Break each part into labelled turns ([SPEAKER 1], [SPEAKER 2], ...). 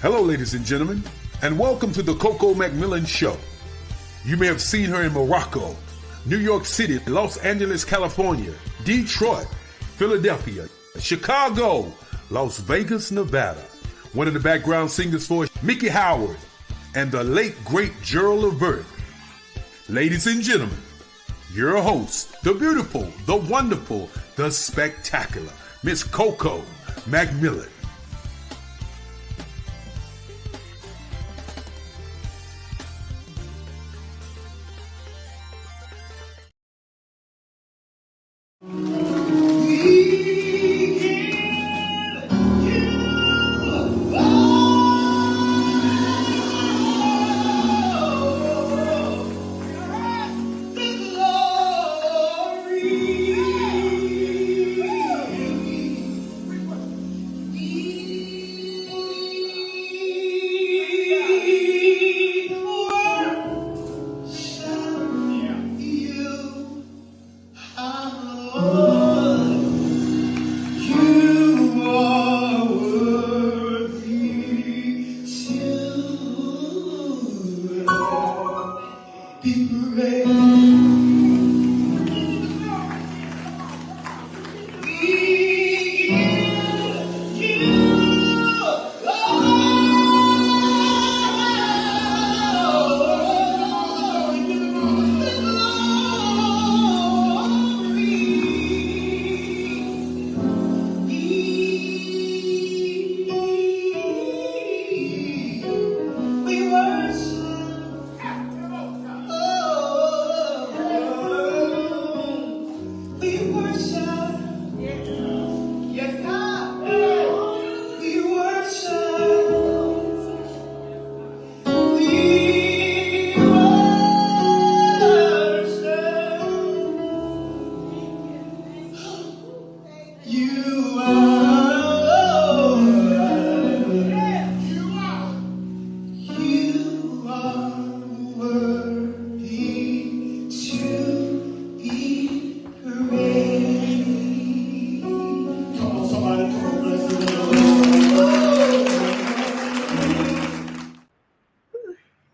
[SPEAKER 1] Hello, ladies and gentlemen, and welcome to the Coco McMillan Show. You may have seen her in Morocco, New York City, Los Angeles, California, Detroit, Philadelphia, Chicago, Las Vegas, Nevada. One of the background singers for Mickey Howard and the late, great Gerald Levert. Ladies and gentlemen, your host, the beautiful, the wonderful, the spectacular, Miss Coco McMillan.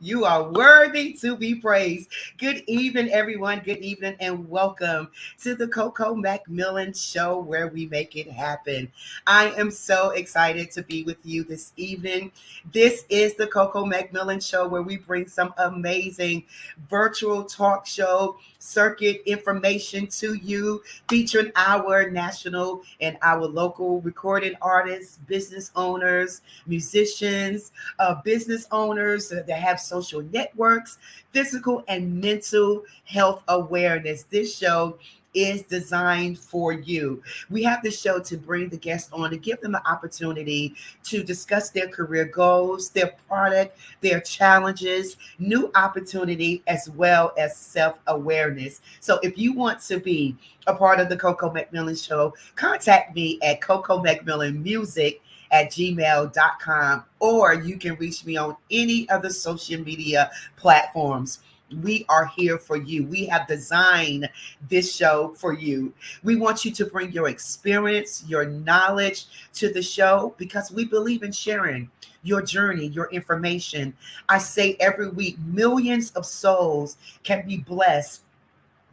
[SPEAKER 2] You are worthy to be praised. Good evening, everyone. Good evening, and welcome to the Coco McMillan Show, where we make it happen. I am so excited to be with you this evening. This is the Coco McMillan Show, where we bring some amazing virtual talk show circuit information to you, featuring our national and our local recording artists, business owners, musicians, business owners that have social networks, physical and mental health awareness. This show is designed for you. We have the show to bring the guests on to give them an opportunity to discuss their career goals, their product, their challenges, new opportunity, as well as self-awareness. So if you want to be a part of the Coco McMillan Show, contact me at Coco McMillan Music at gmail.com, or you can reach me on any of the social media platforms. We are here for you. We have designed this show for you. We want you to bring your experience, your knowledge to the show, because we believe in sharing your journey, your information. I say every week, millions of souls can be blessed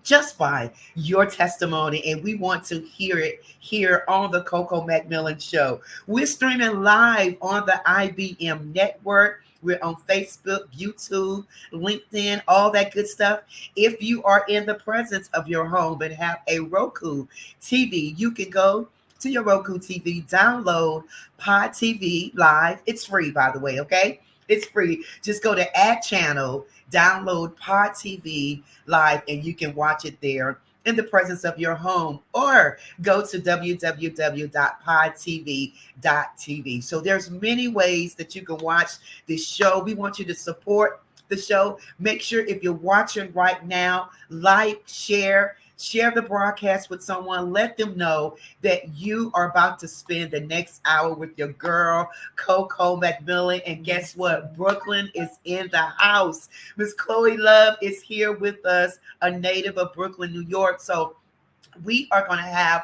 [SPEAKER 2] just by your testimony, and we want to hear it here on the Coco McMillan Show. We're streaming live on the IBM network. We're on Facebook, YouTube, LinkedIn, all that good stuff. If you are in the presence of your home and have a Roku TV, you can go to your Roku TV, download Pod TV Live. It's free, by the way, okay? It's free. Just go to Add Channel, download Pod TV Live, and you can watch it there in the presence of your home, or go to www.podtv.tv. So there's many ways that you can watch this show. We want you to support the show. Make sure if you're watching right now, like, share the broadcast with someone. Let them know that you are about to spend the next hour with your girl, Coco McMillan. And guess what? Brooklyn is in the house. Miss Chloe Love is here with us, a native of Brooklyn, New York. So we are going to have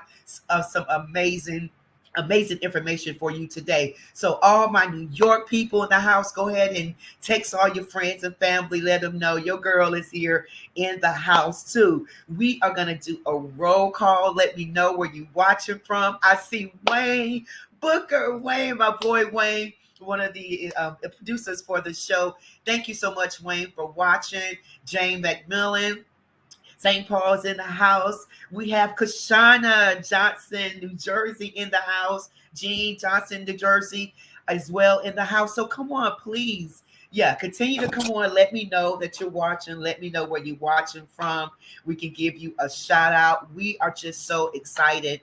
[SPEAKER 2] some amazing amazing information for you today. So all my New York people in the house, go ahead and text all your friends and family. Let them know your girl is here in the house too. We are going to do a roll call. Let me know where you watching from. I see Wayne Booker. Wayne, my boy Wayne, one of the producers for the show. Thank you so much, Wayne, for watching. Jane McMillan, St. Paul's in the house. We have Kashana Johnson, New Jersey in the house. Jean Johnson, New Jersey as well in the house. So come on, please. Yeah, continue to come on. Let me know that you're watching. Let me know where you're watching from. We can give you a shout out. We are just so excited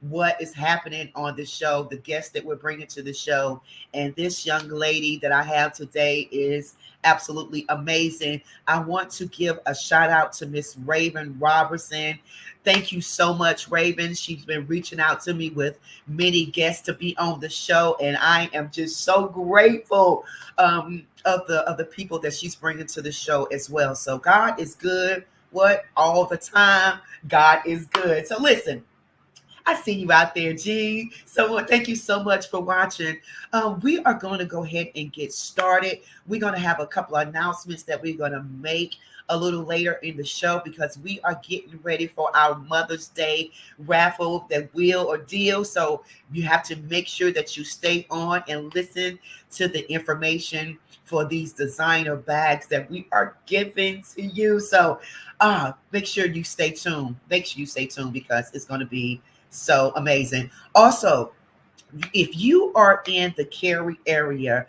[SPEAKER 2] what is happening on the show, the guests that we're bringing to the show. And this young lady that I have today is absolutely amazing. I want to give a shout out to Miss Raven Robertson. Thank you so much, Raven. She's been reaching out to me with many guests to be on the show, and I am just so grateful of the people that she's bringing to the show as well. So God is good. What? All the time. God is good. So listen, I see you out there, G. So thank you so much for watching. We are going to go ahead and get started. We're going to have a couple of announcements that we're going to make a little later in the show because we are getting ready for our Mother's Day raffle, that wheel or deal. So you have to make sure that you stay on and listen to the information for these designer bags that we are giving to you. So make sure you stay tuned. Make sure you stay tuned because it's going to be so amazing. Also, if you are in the Cary area,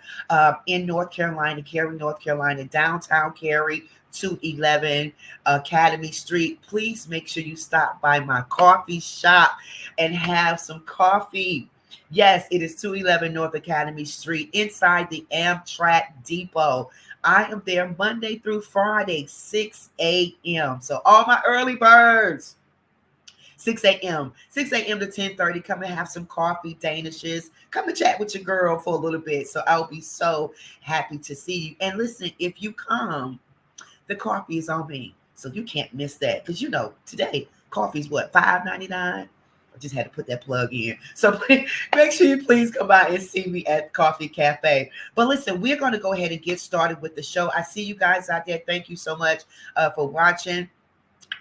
[SPEAKER 2] in North Carolina, Cary, North Carolina, downtown Cary, 211 Academy Street, please make sure you stop by my coffee shop and have some coffee. Yes, it is 211 North Academy Street inside the Amtrak Depot. I am there Monday through Friday, 6 a.m. So all my early birds, 6 a.m. to 10:30. Come and have some coffee, danishes. Come and chat with your girl for a little bit. So I'll be so happy to see you. And listen, if you come, the coffee is on me. So you can't miss that. Because you know, today, coffee's what, $5.99? I just had to put that plug in. So please, make sure you please come by and see me at Coffee Cafe. But listen, we're going to go ahead and get started with the show. I see you guys out there. Thank you so much for watching.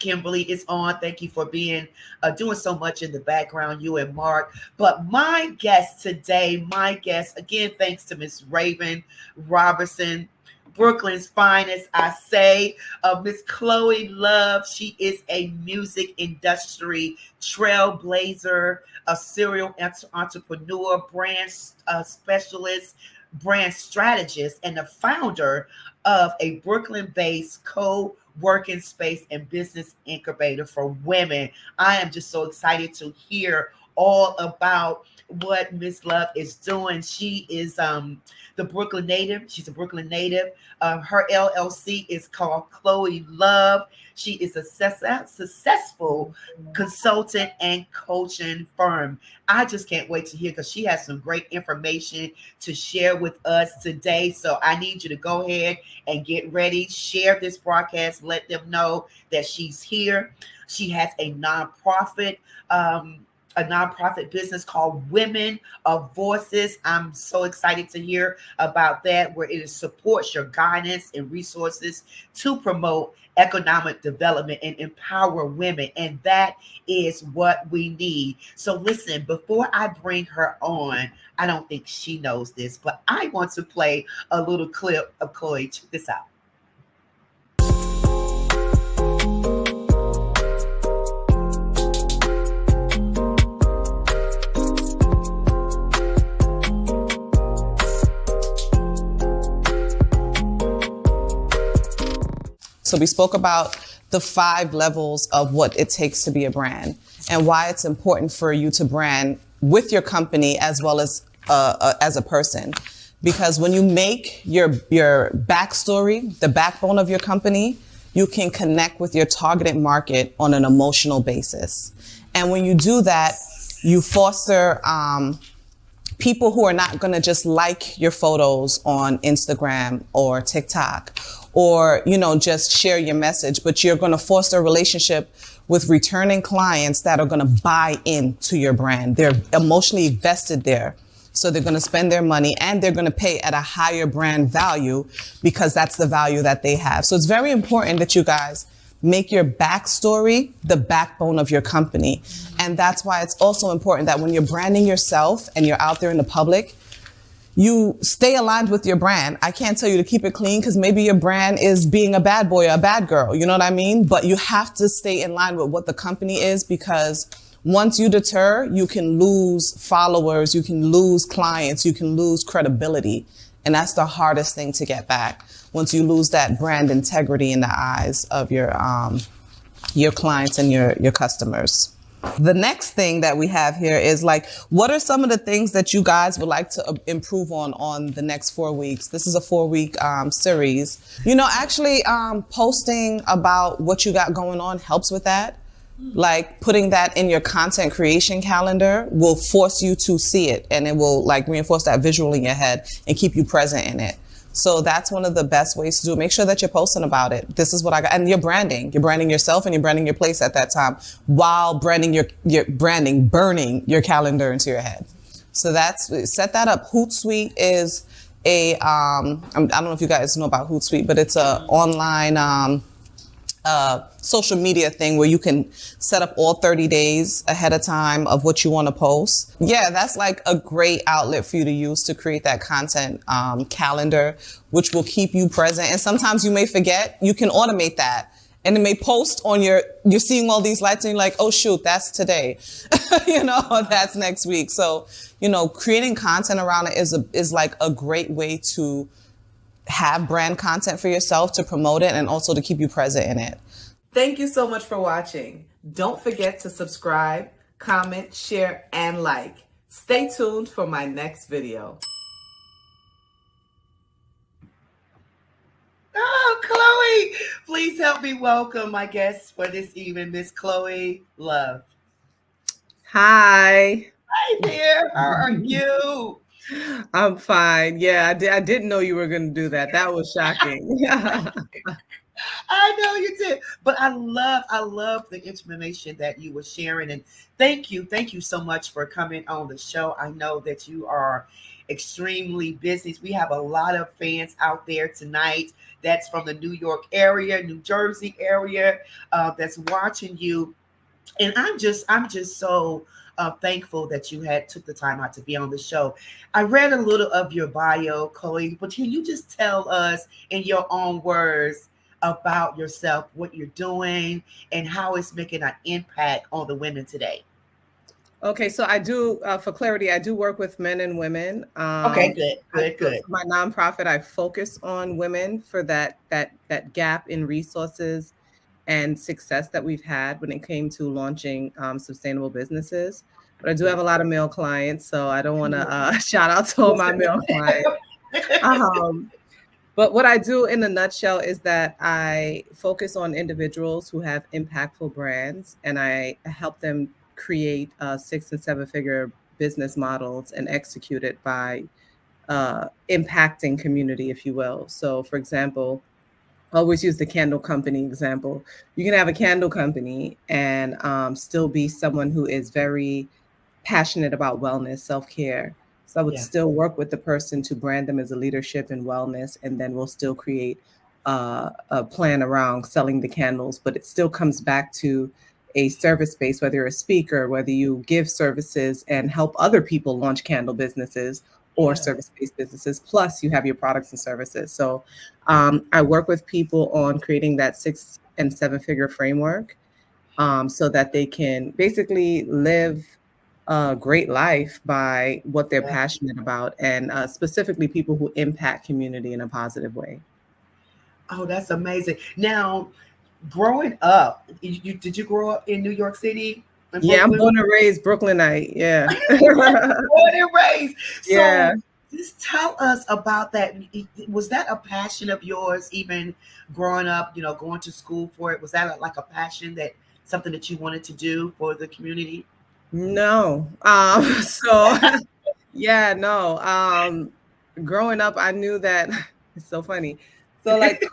[SPEAKER 2] Kimberly is on. Thank you for being doing so much in the background, you and Mark. But my guest today, again, thanks to Miss Raven Robertson, Brooklyn's finest, I say, Miss Chloe Love. She is a music industry trailblazer, a serial entrepreneur, brand specialist, brand strategist, and the founder of a Brooklyn-based co-working space and business incubator for women. I am just so excited to hear all about what Miss Love is doing. She is the Brooklyn native. She's a Brooklyn native. Her LLC is called Chloe Love. She is a successful consultant and coaching firm. I just can't wait to hear because she has some great information to share with us today. So I need you to go ahead and get ready. Share this broadcast. Let them know that she's here. She has a nonprofit business called Women of Voices. I'm so excited to hear about that, where it supports your guidance and resources to promote economic development and empower women. And that is what we need. So listen, before I bring her on, I don't think she knows this, but I want to play a little clip of Chloe. Check this out.
[SPEAKER 3] So we spoke about the 5 levels of what it takes to be a brand and why it's important for you to brand with your company as well as a person. Because when you make your backstory, the backbone of your company, you can connect with your targeted market on an emotional basis. And when you do that, you foster people who are not going to just like your photos on Instagram or TikTok or, just share your message, but you're going to foster a relationship with returning clients that are going to buy into your brand. They're emotionally vested there. So they're going to spend their money and they're going to pay at a higher brand value because that's the value that they have. So it's very important that you guys make your backstory the backbone of your company. And that's why it's also important that when you're branding yourself and you're out there in the public, you stay aligned with your brand. I can't tell you to keep it clean because maybe your brand is being a bad boy or a bad girl. You know what I mean? But you have to stay in line with what the company is, because once you deter, you can lose followers, you can lose clients, you can lose credibility. And that's the hardest thing to get back. Once you lose that brand integrity in the eyes of your clients and your customers. The next thing that we have here is like, what are some of the things that you guys would like to improve on the next 4 weeks? This is a 4-week series. You know, actually posting about what you got going on helps with that. Like putting that in your content creation calendar will force you to see it, and it will like reinforce that visual in your head and keep you present in it. So that's one of the best ways to do it. Make sure that you're posting about it. This is what I got. And you're branding yourself and you're branding your place at that time while branding burning your calendar into your head. So set that up. Hootsuite is I don't know if you guys know about Hootsuite, but it's a online, social media thing where you can set up all 30 days ahead of time of what you want to post. Yeah, that's like a great outlet for you to use to create that content calendar, which will keep you present. And sometimes you may forget, you can automate that. And it may post on you're seeing all these lights and you're like, oh shoot, that's today. That's next week. So, creating content around it is like a great way to have brand content for yourself, to promote it, and also to keep you present in it. Thank you so much for watching. Don't forget to subscribe, comment, share, and like. Stay tuned for my next video.
[SPEAKER 2] Oh, Chloe, please help me welcome my guest for this evening, Miss Chloe Love.
[SPEAKER 3] Hi.
[SPEAKER 2] Hi there. How are you?
[SPEAKER 3] I'm fine. Yeah, I didn't know you were going to do that. That was shocking.
[SPEAKER 2] I know you did, but I love the information that you were sharing, and thank you so much for coming on the show. I know that you are extremely busy. We have a lot of fans out there tonight that's from the New York area, New Jersey area, that's watching you, and I'm just so thankful that you took the time out to be on the show. I read a little of your bio, Chloe, but can you just tell us in your own words about yourself, what you're doing, and how it's making an impact on the women today?
[SPEAKER 3] Okay, so I do, for clarity, I do work with men and women.
[SPEAKER 2] Okay, good.
[SPEAKER 3] My nonprofit, I focus on women for that gap in resources and success that we've had when it came to launching sustainable businesses. But I do have a lot of male clients, so I don't want to shout out to all my male clients. But what I do in a nutshell is that I focus on individuals who have impactful brands, and I help them create 6- and 7-figure business models and execute it by impacting community, if you will. So, for example, I always use the candle company example. You can have a candle company and still be someone who is very passionate about wellness, self-care. So I would still work with the person to brand them as a leadership in wellness, and then we'll still create a plan around selling the candles. But it still comes back to a service base, whether you're a speaker, whether you give services and help other people launch candle businesses or service-based businesses, plus you have your products and services. So I work with people on creating that 6- and 7-figure framework so that they can basically live a great life by what they're passionate about, and specifically people who impact community in a positive way.
[SPEAKER 2] Oh, that's amazing. Now, growing up, did you grow up in New York City?
[SPEAKER 3] Yeah, I'm born and raised Brooklynite. Yeah.
[SPEAKER 2] Born and raised.
[SPEAKER 3] Yeah.
[SPEAKER 2] So just tell us about that. Was that a passion of yours, even growing up, going to school for it? Was that like a passion, that something that you wanted to do for the community?
[SPEAKER 3] No. Growing up, I knew that it's so funny. So like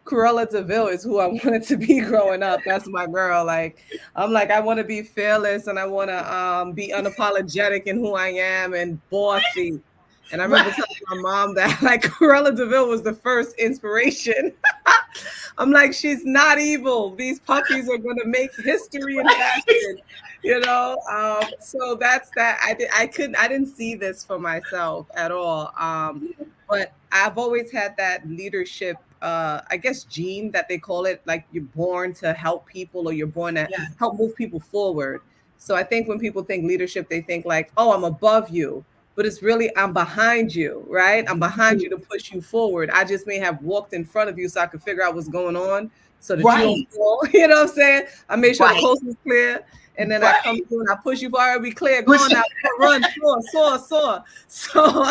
[SPEAKER 3] Cruella DeVille is who I wanted to be growing up. That's my girl. Like, I'm like, I want to be fearless and I want to be unapologetic in who I am and bossy. And I remember
[SPEAKER 2] Right.
[SPEAKER 3] telling my mom that like Cruella DeVille was the first inspiration. I'm like, she's not evil. These puppies are going to make history in fashion, you know. So that's that. I didn't see this for myself at all. But I've always had that leadership, I guess, gene that they call it. Like you're born to help people, or you're born to
[SPEAKER 2] Yeah.
[SPEAKER 3] help move people forward. So I think when people think leadership, they think like, oh, I'm above you, but it's really I'm behind you, right? I'm behind you to push you forward. I just may have walked in front of you so I could figure out what's going on so that you don't
[SPEAKER 2] Right.
[SPEAKER 3] fall. You know what I'm saying? I make sure the
[SPEAKER 2] Right.
[SPEAKER 3] coast is clear. And then I come
[SPEAKER 2] Right.
[SPEAKER 3] through and I push you forward, we clear, go on now, run, soar. So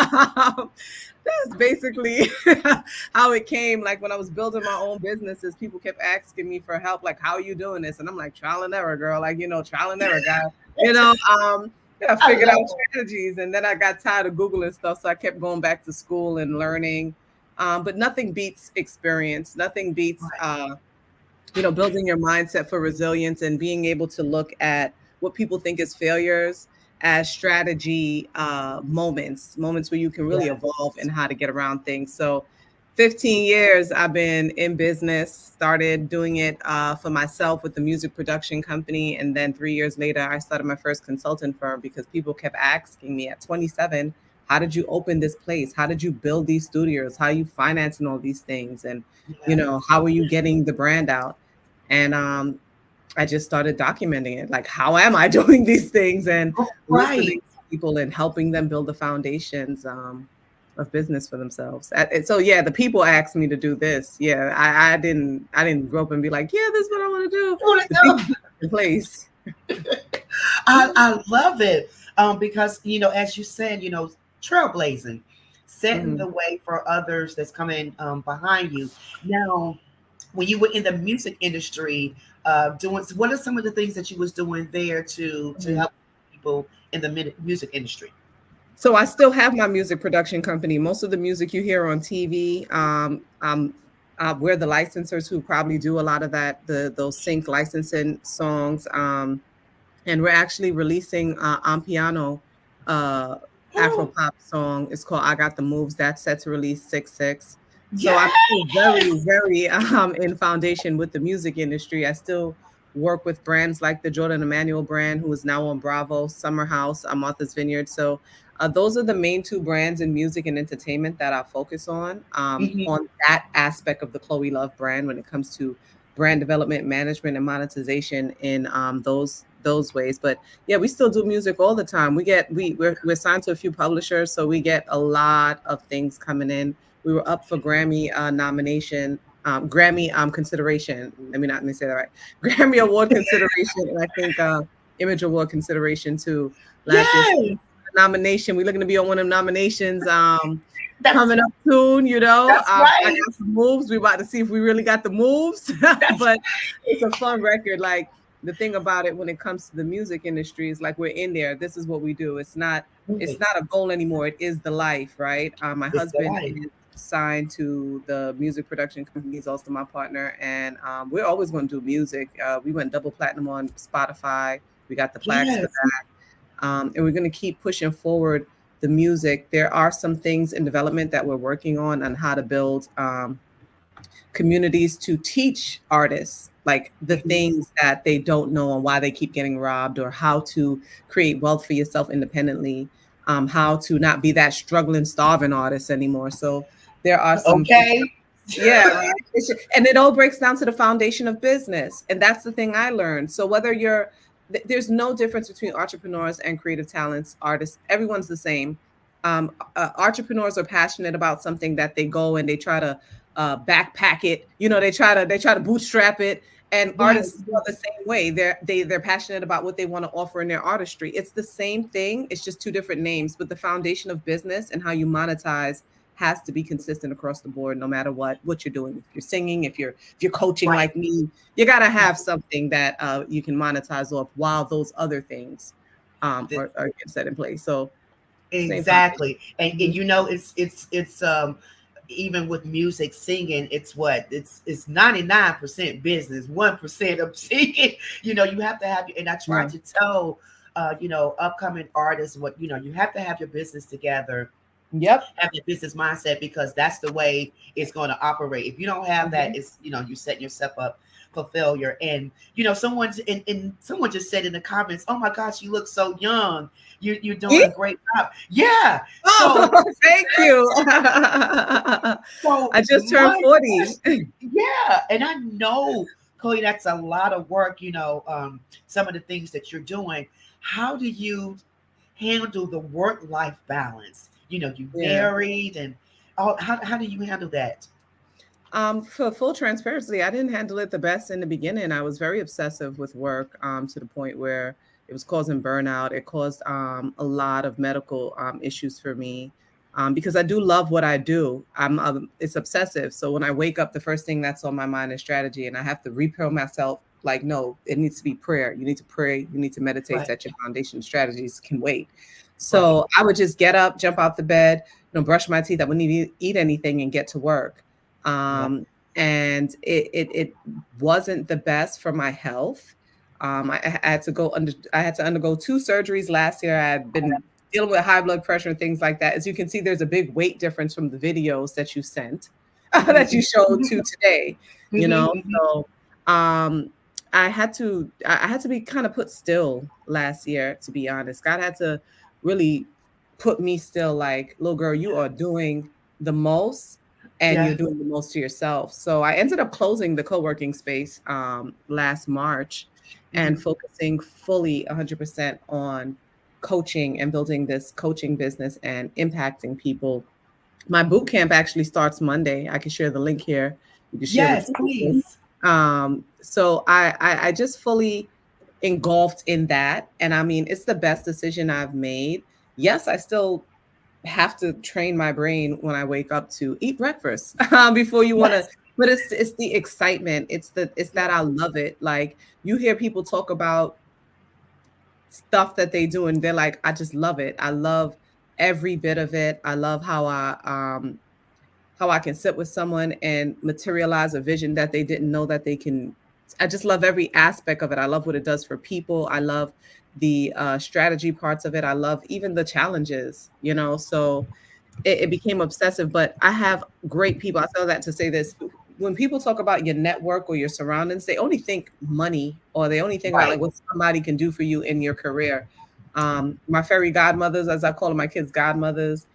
[SPEAKER 3] that's basically how it came. Like when I was building my own businesses, people kept asking me for help, like, how are you doing this? And I'm like, trial and error, girl. Like, trial and error, guy. You know, I figured out strategies, and then I got tired of Googling stuff, so I kept going back to school and learning. But nothing beats experience. Nothing beats, building your mindset for resilience and being able to look at what people think is failures as strategy moments where you can really evolve in how to get around things. So 15 years I've been in business, started doing it for myself with the music production company. And then 3 years later, I started my first consultant firm because people kept asking me at 27, how did you open this place? How did you build these studios? How are you financing all these things? And, how are you getting the brand out? And I just started documenting it. Like, how am I doing these things? And listening to people and helping them build the foundations of business for themselves. So yeah, the people asked me to do this. Yeah, I didn't grow up and be like, yeah, this is what I want to do. The people put it in place.
[SPEAKER 2] I love it because as you said, trailblazing, setting the way for others that's coming behind you. Now, when you were in the music industry, doing what are some of the things that you was doing there to help people in the music industry?
[SPEAKER 3] So I still have my music production company. Most of the music you hear on TV, we're the licensors who probably do a lot of that, those sync licensing songs. And we're actually releasing on piano Afro pop song. It's called I Got the Moves. That's set to release 6/6. So I'm still very, very in foundation with the music industry. I still work with brands like the Jordan Emmanuel brand, who is now on Bravo, Summer House, Martha's Vineyard. So those are the main two brands in music and entertainment that I focus on that aspect of the Chloe Love brand when it comes to brand development, management, and monetization in those ways. But yeah, we still do music all the time. We're signed to a few publishers, so we get a lot of things coming in. We were up for Grammy nomination, Grammy consideration. Let me say that right. Grammy Award consideration, and I think Image Award consideration too. Last year nomination. We're looking to be on one of them nominations. Coming up soon,
[SPEAKER 2] That's right.
[SPEAKER 3] I got some moves. We're about to see if we really got the moves, but it's a fun record. Like the thing about it when it comes to the music industry is like we're in there. This is what we do. It's not a goal anymore. It is the life, right? My husband is signed to the music production company. He's also my partner, and we're always going to do music. We went double platinum on Spotify. We got the plaques for that. And we're going to keep pushing forward the music. There are some things in development that we're working on how to build communities to teach artists like the things that they don't know and why they keep getting robbed, or how to create wealth for yourself independently, how to not be that struggling, starving artist anymore. So there are some yeah, right. And it all breaks down to the foundation of business. And that's the thing I learned. So whether there's no difference between entrepreneurs and creative talents, artists, everyone's the same. Entrepreneurs are passionate about something that they go and they try to backpack it. They try to bootstrap it. And artists are the same way. They're passionate about what they want to offer in their artistry. It's the same thing. It's just two different names. But the foundation of business and how you monetize has to be consistent across the board, no matter what you're doing. If you're singing, if you're coaching like me, you got to have something that you can monetize off while those other things are set in place. So
[SPEAKER 2] exactly. And it's even with music, singing, it's what it's 99% business, 1% of singing. You know, you have to have, and I try to tell, you know, upcoming artists what, you know, you have to have your business together.
[SPEAKER 3] Yep.
[SPEAKER 2] Have your business mindset, because that's the way it's going to operate. If you don't have that, it's, you know, you're setting yourself up for failure. And you know, someone just said in the comments, "Oh my gosh, you look so young. You're doing a great job." Yeah. So
[SPEAKER 3] thank you.
[SPEAKER 2] so
[SPEAKER 3] I just turned 40.
[SPEAKER 2] Yeah, and I know, Chloe, that's a lot of work. You know, some of the things that you're doing. How do you handle the work-life balance? You know, you married, and how do you handle that?
[SPEAKER 3] For full transparency, I didn't handle it the best in the beginning. I was very obsessive with work, to the point where it was causing burnout. It caused a lot of medical issues for me, because I do love what I do. It's obsessive. So when I wake up, the first thing that's on my mind is strategy, and I have to repill myself. Like, no, it needs to be prayer. You need to pray. You need to meditate.
[SPEAKER 2] Right.
[SPEAKER 3] That your foundation strategies can wait. So I would just get up, jump out the bed, you know, brush my teeth. I wouldn't even eat anything and get to work. And it wasn't the best for my health. I had to undergo 2 surgeries last year. I had been dealing with high blood pressure and things like that. As you can see, there's a big weight difference from the videos that you sent, that you showed to today, you know? So, I had to be kind of put still last year, to be honest. God had to really put me still, like, little girl, you are doing the most, and you're doing the most to yourself. So I ended up closing the co-working space last March, and focusing fully 100% on coaching and building this coaching business and impacting people. My boot camp actually starts Monday. I can share the link here. You can share
[SPEAKER 2] Yes, please.
[SPEAKER 3] So I just fully engulfed in that. And I mean, it's the best decision I've made. Yes, I still have to train my brain when I wake up to eat breakfast before you want to, but it's the excitement. It's that I love it. Like, you hear people talk about stuff that they do and they're like, I just love it. I love every bit of it. I love how I can sit with someone and materialize a vision that they didn't know that they can. I just love every aspect of it. I love what it does for people. I love the strategy parts of it. I love even the challenges, you know, so it became obsessive, but I have great people. I tell that to say this. When people talk about your network or your surroundings, they only think money, or they only think about like what somebody can do for you in your career. My fairy godmothers, as I call them, my kids' godmothers,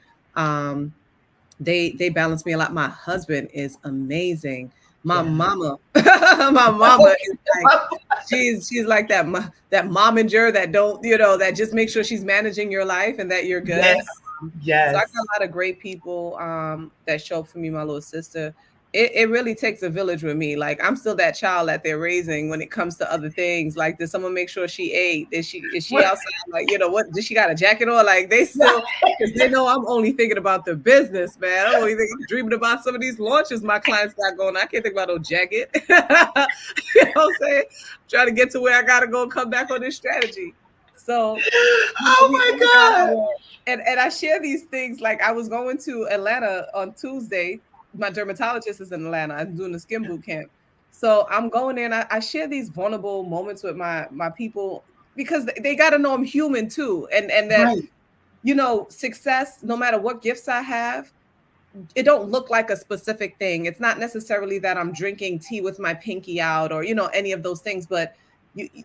[SPEAKER 3] they balance me a lot. My husband is amazing. My mama, my mama is like, she's like that momager that don't, you know, that just make sure she's managing your life and that you're good.
[SPEAKER 2] Yes.
[SPEAKER 3] So I got a lot of great people that show up for me. My little sister. It really takes a village with me. Like, I'm still that child that they're raising when it comes to other things. Like, did someone make sure she ate? Is she outside? Like, you know, what, did she got a jacket on? Like, they still, because they know I'm only thinking about the business, man. I'm only dreaming about some of these launches my clients got going. I can't think about no jacket. You know what I'm saying? Trying to get to where I gotta go and come back on this strategy. So,
[SPEAKER 2] oh my God.
[SPEAKER 3] And I share these things. Like, I was going to Atlanta on Tuesday. My dermatologist is in Atlanta. I'm doing the skin boot camp. So I'm going in. I share these vulnerable moments with my people, because they got to know I'm human too. And that, you know, success, no matter what gifts I have, it don't look like a specific thing. It's not necessarily that I'm drinking tea with my pinky out, or, you know, any of those things, but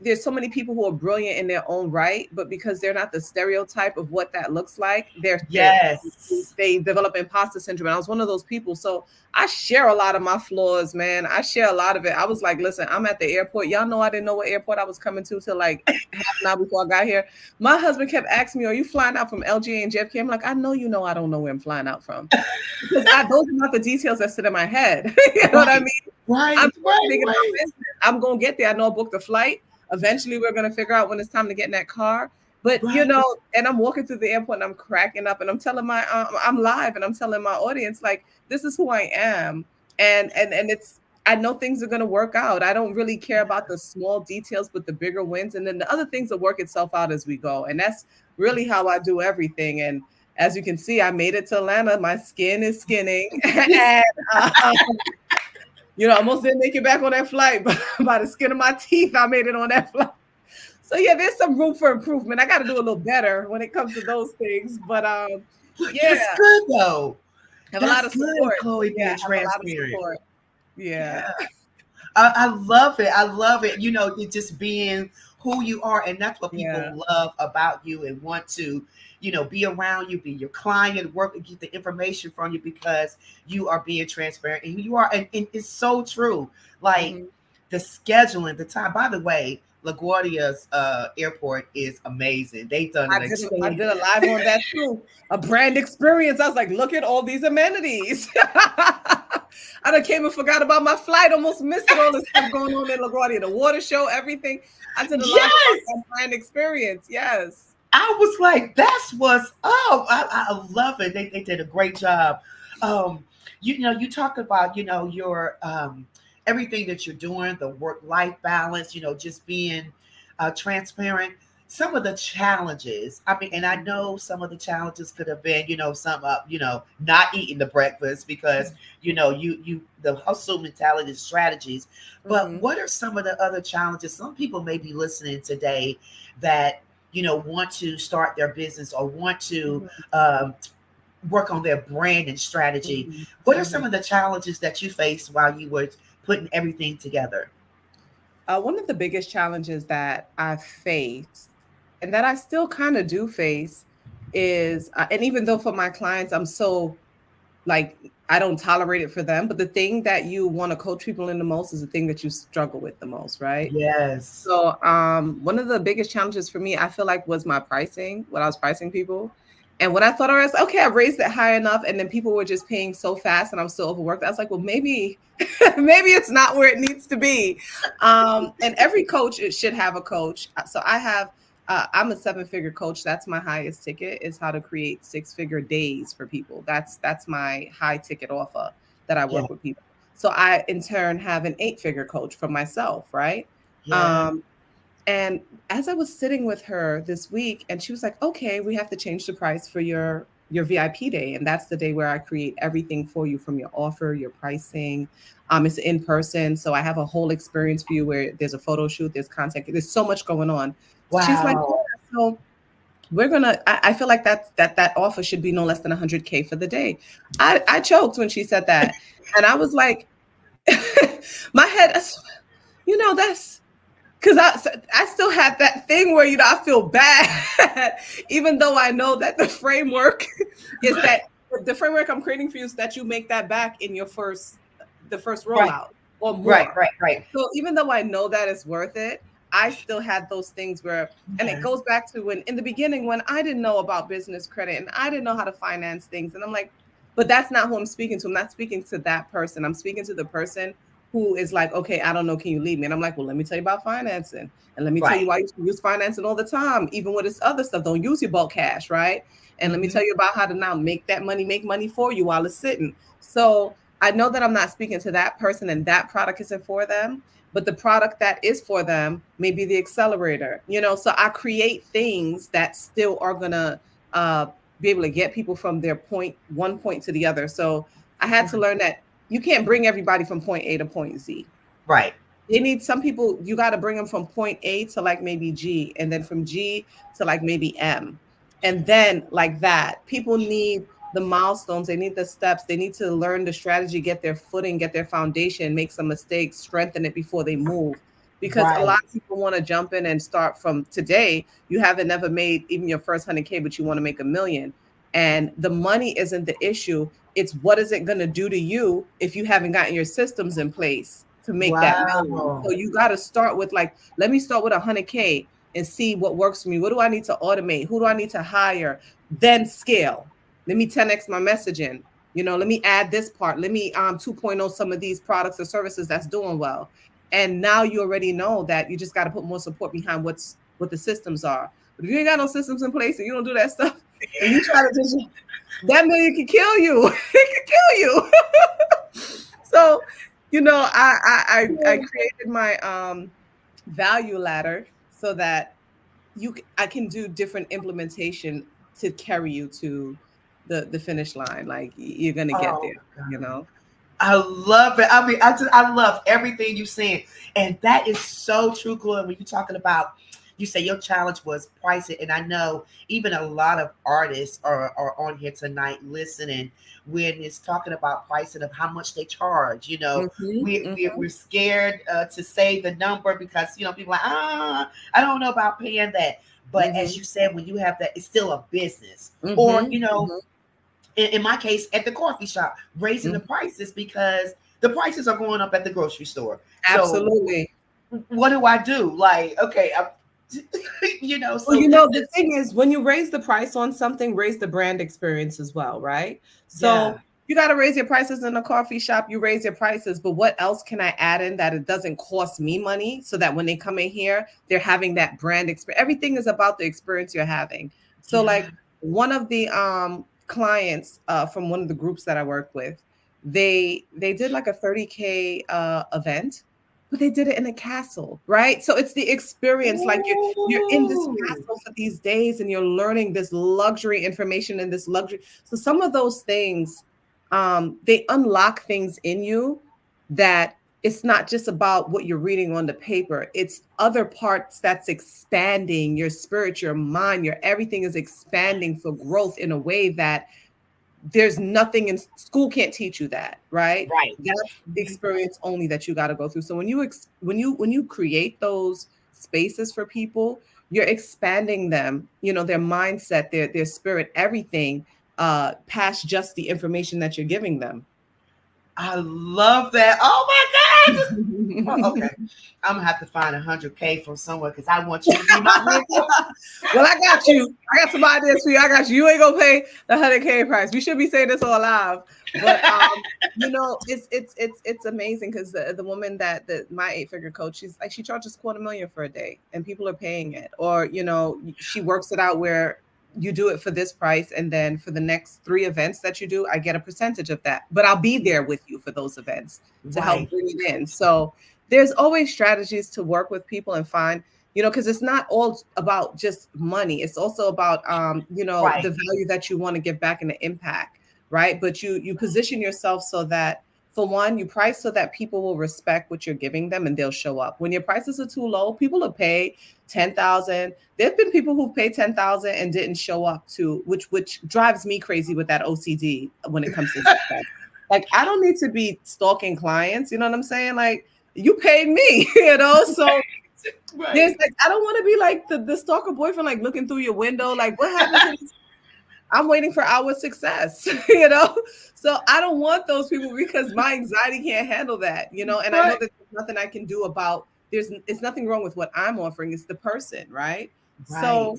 [SPEAKER 3] there's so many people who are brilliant in their own right, but because they're not the stereotype of what that looks like, they develop imposter syndrome. And I was one of those people. So I share a lot of my flaws, man. I share a lot of it. I was like, listen, I'm at the airport. Y'all know I didn't know what airport I was coming to till like half an hour before I got here. My husband kept asking me, are you flying out from LGA and JFK? I'm like, I know you know I don't know where I'm flying out from. Because those are not the details that sit in my head. You know what I mean? I'm thinking about business. I'm going to get there. I know I booked a flight. Eventually, we're going to figure out when it's time to get in that car. But, you know, and I'm walking through the airport and I'm cracking up and I'm telling I'm live and I'm telling my audience, like, this is who I am. And it's, I know things are going to work out. I don't really care about the small details, but the bigger wins. And then the other things will work itself out as we go. And that's really how I do everything. And As you can see, I made it to Atlanta. My skin is skinning. And, almost didn't make it back on that flight, but by the skin of my teeth, I made it on that flight. So yeah, there's some room for improvement. I got to do a little better when it comes to those things. But yeah,
[SPEAKER 2] that's good though.
[SPEAKER 3] Have a lot of support.
[SPEAKER 2] Chloe, being
[SPEAKER 3] Have a lot of
[SPEAKER 2] transparent.
[SPEAKER 3] support. Yeah.
[SPEAKER 2] I love it. I love it. It just being who you are, and that's what people love about you and want to, be around you, be your client, work and get the information from you because you are being transparent and who you are. And it's so true. Like the scheduling, the time. By the way, LaGuardia's airport is amazing. They've done
[SPEAKER 3] I did a live on that too. A brand experience. I was like, look at all these amenities. I done came and forgot about my flight, almost missed it, all the stuff going on in LaGuardia, the water show, everything. I did a live on brand experience. Yes.
[SPEAKER 2] I was like, that's what's up. I love it. They did a great job. You talk about, your everything that you're doing, the work-life balance, just being transparent. Some of the challenges, and I know some of the challenges could have been, some not eating the breakfast because, you the hustle mentality strategies. But what are some of the other challenges? Some people may be listening today that, want to start their business or want to work on their brand and strategy. What are some of the challenges that you faced while you were putting everything together?
[SPEAKER 3] One of the biggest challenges that I faced and that I still kind of do face is, and even though for my clients, I'm so I don't tolerate it for them, but the thing that you want to coach people in the most is the thing that you struggle with the most, right?
[SPEAKER 2] Yes.
[SPEAKER 3] So one of the biggest challenges for me, I feel like, was my pricing, when I was pricing people. And when I thought I was, okay, I raised it high enough, and then people were just paying so fast and I'm still overworked, I was like, well, maybe it's not where it needs to be. And every coach should have a coach. So I have, I'm a 7-figure coach. That's my highest ticket, is how to create 6-figure days for people. That's my high ticket offer that I work with people. So I, in turn, have an 8-figure coach for myself, right? Yeah. And as I was sitting with her this week, and she was like, okay, we have to change the price for your VIP day. And that's the day where I create everything for you, from your offer, your pricing. It's in person. So I have a whole experience for you where there's a photo shoot, there's content, there's so much going on. Wow. She's like, yeah, so we're gonna, I feel like that offer should be no less than 100K for the day. I choked when she said that. And I was like, my head, that's, because I still have that thing where, I feel bad, even though I know that the framework is that the framework I'm creating for you is that you make that back in the first rollout or more.
[SPEAKER 2] Right.
[SPEAKER 3] So even though I know that it's worth it, I still had those things where, and it goes back to when, in the beginning, when I didn't know about business credit and I didn't know how to finance things. And I'm like, but that's not who I'm speaking to. I'm not speaking to that person. I'm speaking to the person who is like, okay, I don't know, can you lead me? And I'm like, well, let me tell you about financing. And let me tell you why you should use financing all the time, even with this other stuff. Don't use your bulk cash, right? And let me tell you about how to now make money for you while it's sitting. So I know that I'm not speaking to that person and that product isn't for them, but the product that is for them may be the accelerator, So I create things that still are going to be able to get people from one point to the other. So I had to learn that you can't bring everybody from point A to point Z.
[SPEAKER 2] Right.
[SPEAKER 3] They need some people, you got to bring them from point A to maybe G, and then from G to maybe M. And then like that, people need the milestones, they need the steps, they need to learn the strategy, get their footing, get their foundation, make some mistakes, strengthen it before they move. Because a lot of people want to jump in and start from today. You haven't never made even your first 100K, but you want to make $1 million. And the money isn't the issue. It's what is it going to do to you if you haven't gotten your systems in place to make that million. So you got to start with let me start with 100K and see what works for me. What do I need to automate? Who do I need to hire? Then scale. Let me 10X my messaging. Let me add this part. Let me 2.0 some of these products or services that's doing well. And now you already know that you just got to put more support behind what the systems are. But if you ain't got no systems in place and you don't do that stuff, and you try to just, that million can kill you. It can kill you. So, I created my value ladder so that I can do different implementation to carry you to the finish line. Like you're gonna get
[SPEAKER 2] Oh
[SPEAKER 3] there,
[SPEAKER 2] my
[SPEAKER 3] you
[SPEAKER 2] God.
[SPEAKER 3] know.
[SPEAKER 2] I love it. I mean, I love everything you're saying. And that is so true, Chloe, when you're talking about, you say your challenge was pricing. And I know even a lot of artists are on here tonight listening when it's talking about pricing of how much they charge. You know, we're scared to say the number because, you know, people are like, I don't know about paying that. But as you said, when you have that, it's still a business. Or, you know, in my case, at the coffee shop, raising the prices because the prices are going up at the grocery store. So
[SPEAKER 3] Absolutely.
[SPEAKER 2] what do I do? Like, okay, you know,
[SPEAKER 3] Well,
[SPEAKER 2] so
[SPEAKER 3] you
[SPEAKER 2] this
[SPEAKER 3] know, the
[SPEAKER 2] is,
[SPEAKER 3] thing is, when you raise the price on something, raise the brand experience as well, right?
[SPEAKER 2] yeah,
[SPEAKER 3] So you got to raise your prices in a coffee shop, you raise your prices, but what else can I add in that it doesn't cost me money so that when they come in here, they're having that brand experience. Everything is about the experience you're having. So
[SPEAKER 2] yeah.
[SPEAKER 3] like one of the clients from one of the groups that I work with, they did like a 30K event, but they did it in a castle, right? So it's the experience. Like you're in this
[SPEAKER 2] Ooh,
[SPEAKER 3] castle for these days and you're learning this luxury information and this luxury. So some of those things, they unlock things in you that it's not just about what you're reading on the paper. It's other parts that's expanding your spirit, your mind, your everything is expanding for growth in a way that there's nothing in school can't teach you that, right?
[SPEAKER 2] right.
[SPEAKER 3] That's experience only that you got to go through. So when you create those spaces for people, you're expanding them, you know, their mindset, their spirit, everything past just the information that you're giving them.
[SPEAKER 2] I love that. Oh my God. Okay. I'm gonna have to find 100K from somewhere because I want you to be my mentor.
[SPEAKER 3] Well, I got you. I got some ideas for you. I got you. You ain't gonna pay the 100K price. We should be saying this all live, but you know, it's amazing because the woman that my 8-figure coach, she's like she charges $250,000 for a day, and people are paying it. Or you know, she works it out where you do it for this price, and then for the next 3 events that you do, I get a percentage of that. But I'll be there with you for those events to help
[SPEAKER 2] Right.
[SPEAKER 3] bring it in. So there's always strategies to work with people and find, you know, because it's not all about just money. It's also about you know,
[SPEAKER 2] Right.
[SPEAKER 3] the value that you want to give back and the impact, right? But you position yourself so that, for one, you price so that people will respect what you're giving them and they'll show up. When your prices are too low, people will pay 10,000. There've been people who've paid 10,000 and didn't show up, to which drives me crazy with that OCD when it comes to success. Like I don't need to be stalking clients, you know what I'm saying? Like you paid me, you know. So there's
[SPEAKER 2] Right.
[SPEAKER 3] like I don't want to be like the stalker boyfriend, like looking through your window, like what happened to this? I'm waiting for our success, you know. So I don't want those people because my anxiety can't handle that, you know. And I know
[SPEAKER 2] Right.
[SPEAKER 3] that there's nothing I can do about it's nothing wrong with what I'm offering, it's the person, right?
[SPEAKER 2] Right.
[SPEAKER 3] So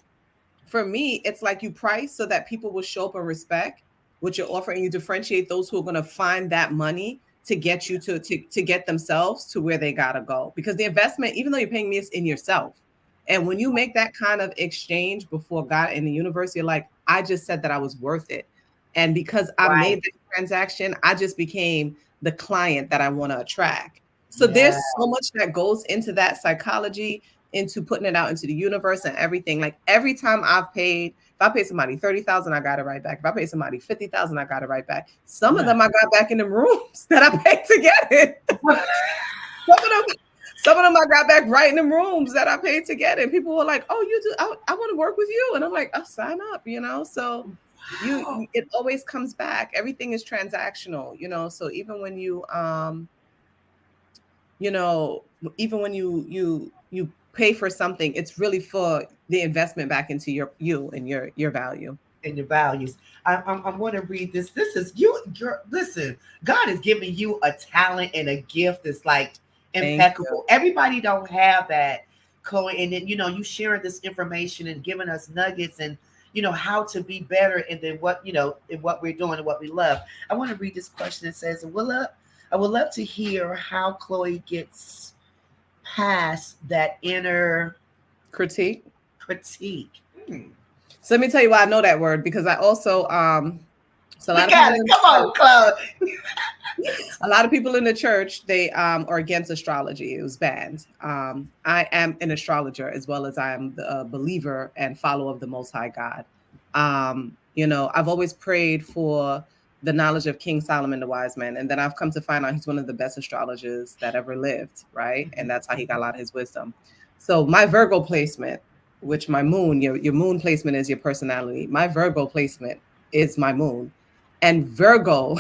[SPEAKER 3] for me, it's like you price so that people will show up and respect what you're offering. You differentiate those who are going to find that money to get you to get themselves to where they gotta go. Because the investment, even though you're paying me, is in yourself. And when you make that kind of exchange before God and the universe, you're like, I just said that I was worth it. And because I
[SPEAKER 2] Right.
[SPEAKER 3] made that transaction, I just became the client that I want to attract. So
[SPEAKER 2] Yeah.
[SPEAKER 3] there's so much that goes into that psychology, into putting it out into the universe and everything. Like every time I've paid, if I pay somebody 30,000, I got it right back. If I pay somebody 50,000, I got it right back. Some of
[SPEAKER 2] Yeah.
[SPEAKER 3] them I got back in the rooms that I paid to get it. Some of them I got back right in the rooms that I paid to get it. People were like, "Oh, you do? I want to work with you," and I'm like, "Oh, sign up," you know. So
[SPEAKER 2] Wow.
[SPEAKER 3] it always comes back. Everything is transactional, you know. So even when you know, even when you pay for something, it's really for the investment back into you and your value.
[SPEAKER 2] And your values. I want to read this. This is you. Listen, God is giving you a talent and a gift that's like
[SPEAKER 3] Thank you.
[SPEAKER 2] impeccable. Everybody don't have that, Chloe. And then, you know, you sharing this information and giving us nuggets and, you know, how to be better and then what, you know, in what we're doing and what we love. I want to read this question. It says, I would love to hear how Chloe gets past that inner
[SPEAKER 3] Critique.
[SPEAKER 2] critique. Hmm.
[SPEAKER 3] So let me tell you why I know that word, because I also so a lot
[SPEAKER 2] Look
[SPEAKER 3] of people
[SPEAKER 2] at it.
[SPEAKER 3] in the
[SPEAKER 2] Come on,
[SPEAKER 3] church,
[SPEAKER 2] Chloe.
[SPEAKER 3] a lot of people in the church, they are against astrology. It was banned. I am an astrologer as well as I am a believer and follower of the Most High God. I've always prayed for the knowledge of King Solomon, the wise man. And then I've come to find out he's one of the best astrologers that ever lived, right? And that's how he got a lot of his wisdom. So my Virgo placement, which my moon, your moon placement is your personality. My Virgo placement is my moon. And Virgo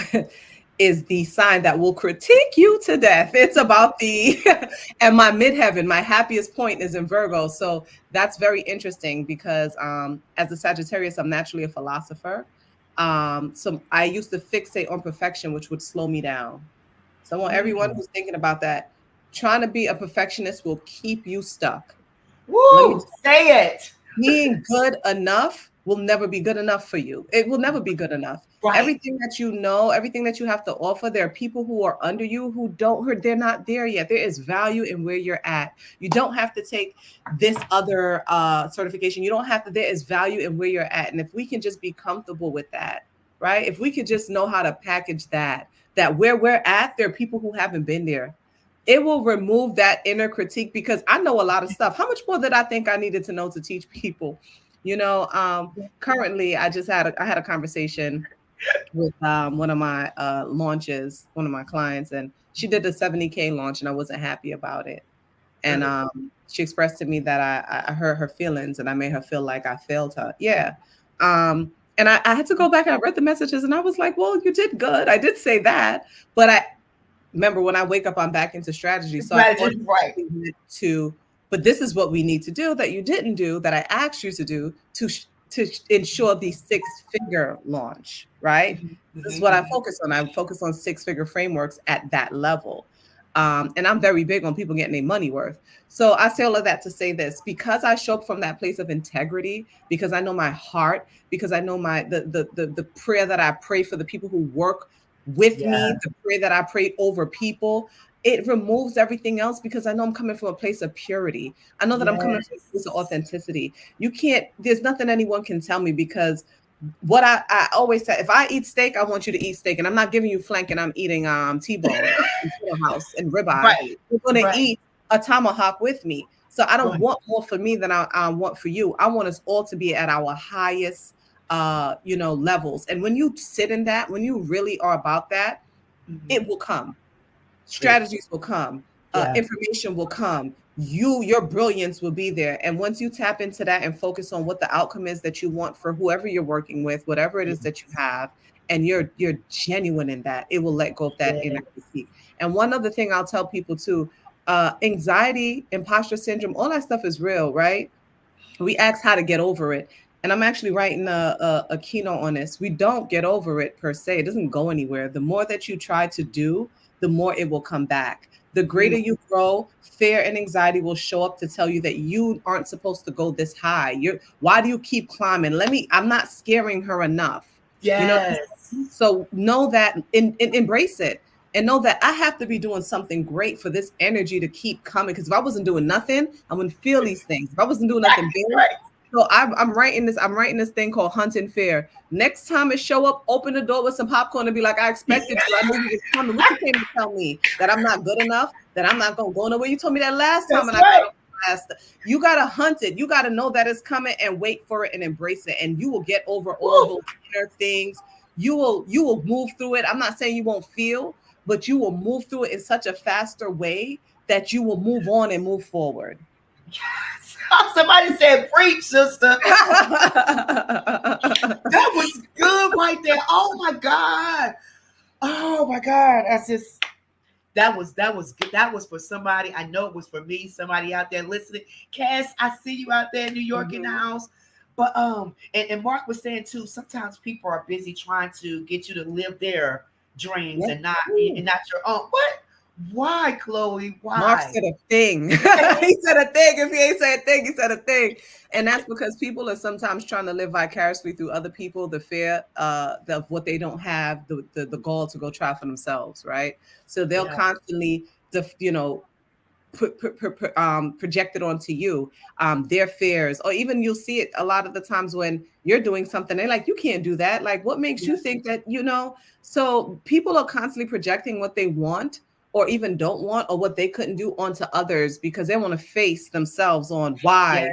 [SPEAKER 3] is the sign that will critique you to death. It's about and my midheaven, my happiest point is in Virgo. So that's very interesting because as a Sagittarius, I'm naturally a philosopher. So I used to fixate on perfection, which would slow me down. So I want everyone who's thinking about that, trying to be a perfectionist will keep you stuck.
[SPEAKER 2] Woo! Say it.
[SPEAKER 3] Being good enough will never be good enough for you. It will never be good enough. Right. Everything that you know, everything that you have to offer, there are people who are under you who they're not there yet. There is value in where you're at. You don't have to take this other certification. You don't have to, there is value in where you're at. And if we can just be comfortable with that, right? If we could just know how to package that where we're at, there are people who haven't been there. It will remove that inner critique because I know a lot of stuff. How much more did I think I needed to know to teach people? Currently I had a conversation with one of my launches, one of my clients, and she did the 70K launch and I wasn't happy about it. And she expressed to me that I hurt her feelings and I made her feel like I failed her. Yeah. And I had to go back and I read the messages and I was like, well, you did good. I did say that, but I remember when I wake up, I'm back into strategy. So but this is what we need to do that you didn't do, that I asked you to do to ensure the 6-figure launch, right? Mm-hmm. This is what I focus on. I focus on 6-figure frameworks at that level. And I'm very big on people getting their money worth. So I say all of that to say this, because I show up from that place of integrity, because I know my heart, because I know the prayer that I pray for the people who work with me, the prayer that I pray over people, it removes everything else because I know I'm coming from a place of purity. I know that I'm coming from a place of authenticity. There's nothing anyone can tell me because what I always say, if I eat steak, I want you to eat steak. And I'm not giving you flank and I'm eating T-bone in house and ribeye. Right. You're going to eat a tomahawk with me. So I don't want more for me than I want for you. I want us all to be at our highest levels. And when you sit in that, when you really are about that, it will come. Strategies will come. Information will come. Your brilliance will be there. And once you tap into that and focus on what the outcome is that you want for whoever you're working with, whatever it is that you have, and you're genuine in that, it will let go of that inner critique. And one other thing I'll tell people too, anxiety, imposter syndrome, all that stuff is real, right? We ask how to get over it. And I'm actually writing a keynote on this. We don't get over it per se. It doesn't go anywhere. The more that you try to do, the more it will come back. The greater you grow, fear and anxiety will show up to tell you that you aren't supposed to go this high. Why do you keep climbing? I'm not scaring her enough. Yes. So know that and embrace it. And know that I have to be doing something great for this energy to keep coming. Because if I wasn't doing nothing, I wouldn't feel these things. If I wasn't doing nothing big, so I'm writing this thing called Hunt and Fear. Next time it show up, open the door with some popcorn and be like, I expected you. I knew you was coming. What you came to tell me? That I'm not good enough? That I'm not gonna go nowhere? You told me that last time. That's right. You gotta hunt it. You gotta know that it's coming and wait for it and embrace it. And you will get over all those inner things. You will move through it. I'm not saying you won't feel, but you will move through it in such a faster way that you will move on and move forward.
[SPEAKER 2] Yes. Somebody said, preach, sister. That was good right there. Oh my God. That was good. That was for somebody. I know it was for me, somebody out there listening. Cass, I see you out there in New York in the house. But and Mark was saying too, sometimes people are busy trying to get you to live their dreams and not your own. What? Why, Chloe? Why?
[SPEAKER 3] Mark said a thing. He said a thing. If he ain't said a thing, he said a thing. And that's because people are sometimes trying to live vicariously through other people, the fear of what they don't have, the goal to go try for themselves, right? So they'll constantly, project it onto you, their fears, or even you'll see it a lot of the times when you're doing something, they're like, you can't do that. Like, what makes you think that, So people are constantly projecting what they want or even don't want or what they couldn't do onto others because they want to face themselves on why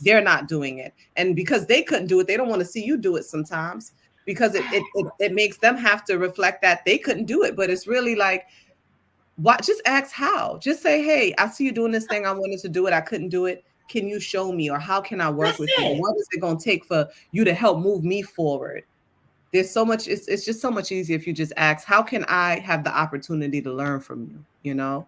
[SPEAKER 3] they're not doing it. And because they couldn't do it, they don't want to see you do it sometimes, because it makes them have to reflect that they couldn't do it. But it's really like, what? Just ask how. Just say, hey, I see you doing this thing. I wanted to do it. I couldn't do it. Can you show me, or how can I work
[SPEAKER 2] That's
[SPEAKER 3] with you?
[SPEAKER 2] it.
[SPEAKER 3] What is it going to take for you to help move me forward? There's so much. It's just so much easier if you just ask, how can I have the opportunity to learn from you? You know?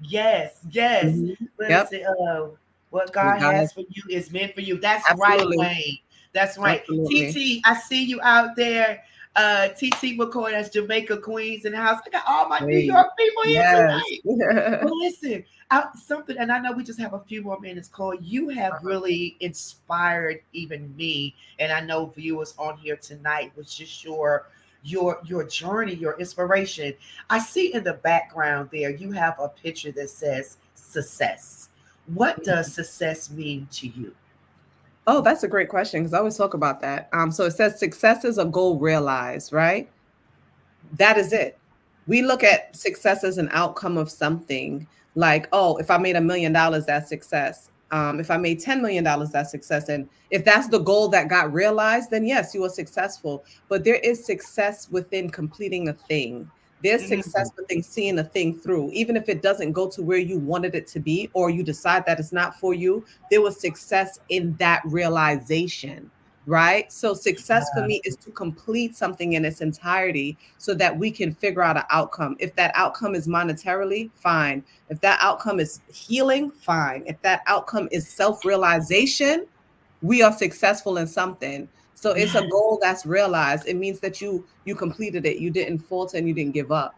[SPEAKER 2] Yes, yes.
[SPEAKER 3] Mhm. Yep.
[SPEAKER 2] Listen, what
[SPEAKER 3] With
[SPEAKER 2] God
[SPEAKER 3] God.
[SPEAKER 2] has for you is meant for you. That's right,
[SPEAKER 3] Absolutely.
[SPEAKER 2] Wayne. That's right.
[SPEAKER 3] Absolutely.
[SPEAKER 2] TT, I see you out there. TT McCoy, that's Jamaica Queens in the house. I got all my New
[SPEAKER 3] Great.
[SPEAKER 2] York people here
[SPEAKER 3] Yes.
[SPEAKER 2] tonight. Well, listen, something, and I know we just have a few more minutes, Cole. You have really inspired even me, and I know viewers on here tonight with just your journey, your inspiration. I see in the background there you have a picture that says success. What does success mean to you?
[SPEAKER 3] Oh, that's a great question, because I always talk about that. So it says success is a goal realized, right? That is it. We look at success as an outcome of something, like, oh, if I made $1 million, that's success. If I made $10 million, that's success. And if that's the goal that got realized, then yes, you are successful. But there is success within completing a thing. There's success
[SPEAKER 2] Mm,
[SPEAKER 3] within seeing a thing through, even if it doesn't go to where you wanted it to be, or you decide that it's not for you. There was success in that realization, right? So success for
[SPEAKER 2] yeah,
[SPEAKER 3] me is to complete something in its entirety so that we can figure out an outcome. If that outcome is monetarily, fine. If that outcome is healing, fine. If that outcome is self-realization, we are successful in something. So it's a
[SPEAKER 2] yeah.
[SPEAKER 3] goal that's realized. It means that you completed it. You didn't falter and you didn't give up.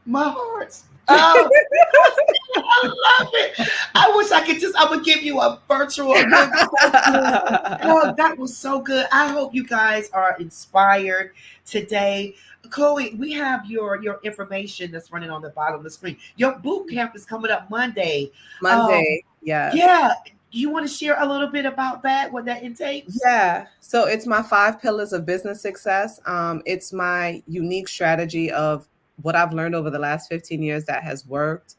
[SPEAKER 2] My heart. Oh, I love it. I wish I could I would give you a virtual a good oh, that was so good. I hope you guys are inspired today. Chloe, we have your information that's running on the bottom of the screen. Your boot camp is coming up Monday.
[SPEAKER 3] Monday, yes.
[SPEAKER 2] Yeah. You want to share a little bit about that, what that entails?
[SPEAKER 3] Yeah. So it's my 5 pillars of business success. It's my unique strategy of what I've learned over the last 15 years that has worked.